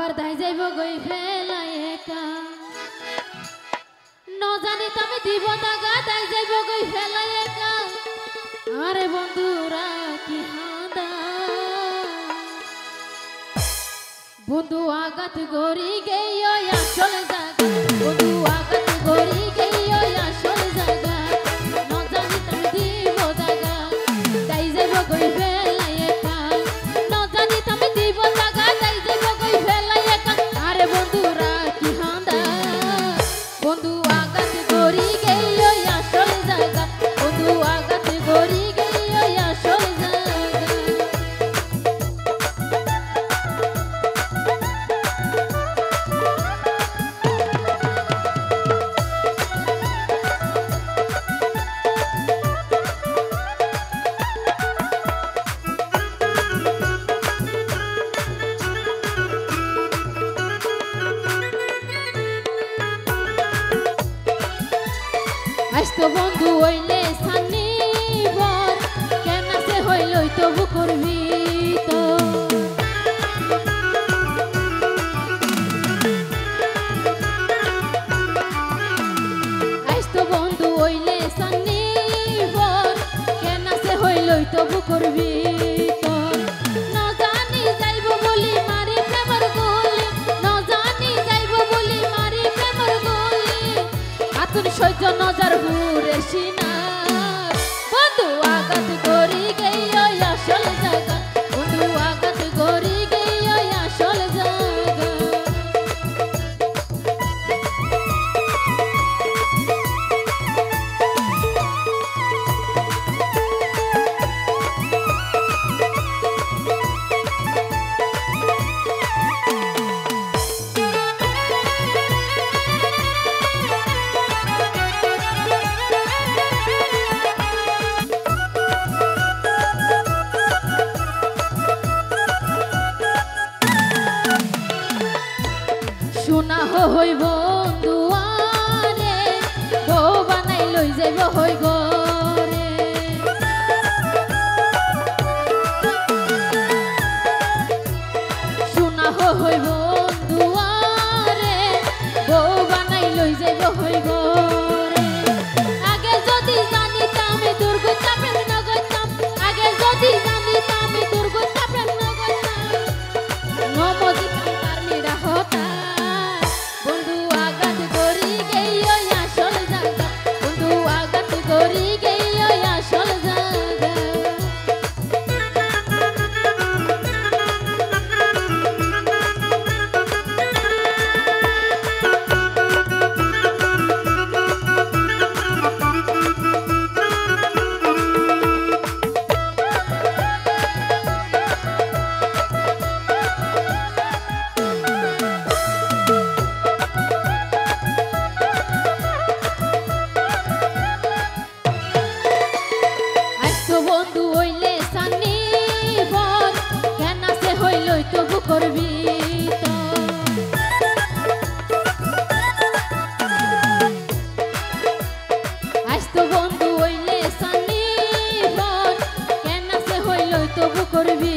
আবার দাই যাইব গই ফেলাই একা ন জানি তুমি দিব দাগা দাই যাইব গই ফেলাই একা আরে বন্ধুরা কি হাদা বন্ধু আগাত গরি গেইও আসল জায়গা বন্ধু আগাত গরি গেইও আসল জায়গা ন জানি তুমি দিব দাগা দাই যাইব গই ফেলাই একা ন জানি তুমি দিব দাগা দাই যাইব গই ফেলাই একা আরে বন্ধুরা কি হাদা বন্ধু আগাত গরি গেইও আসল জায়গা বন্ধু আগাত গরি গেইও আসল জায়গা আজতো বন্ধু হইলে সানি বর কেন সে হইলই তবু করবি তো আজতো বন্ধু হইলে সানি বর কেন সে হইলই তবু করবি তো না জানি যাইব বলি মারি প্রেমের গলি না জানি যাইব বলি মারি প্রেমের গলি আতুন সহ্য নজর ঘুরে সিনা বন্ধু আগাত গরি গেইও আসল জায়গা বন্ধু আগাত গরি গেইও আসল জায়গা শোনা হই বন্ধু আরে বউ বানাই লই যাইব হই গরে শোনা হই বন্ধু আরে বউ বানাই লই যাইব হই গরে আগে যদি জানিতাম দুর্গতা প্রেম না করতাম আগে যদি জানিতাম দুর্গতা প্রেম না করতাম নমদি তার মেরা হতা বন্ধু আগাত গরি গেইও আসল জায়গা বন্ধু আগাত গরি গেইও আসল জায়গা বন্ধু হইলে সানি বর কেন সে হইলই তবু করবি তো আজতো বন্ধু হইলে সানি বর কেন সে হইলই তবু করবি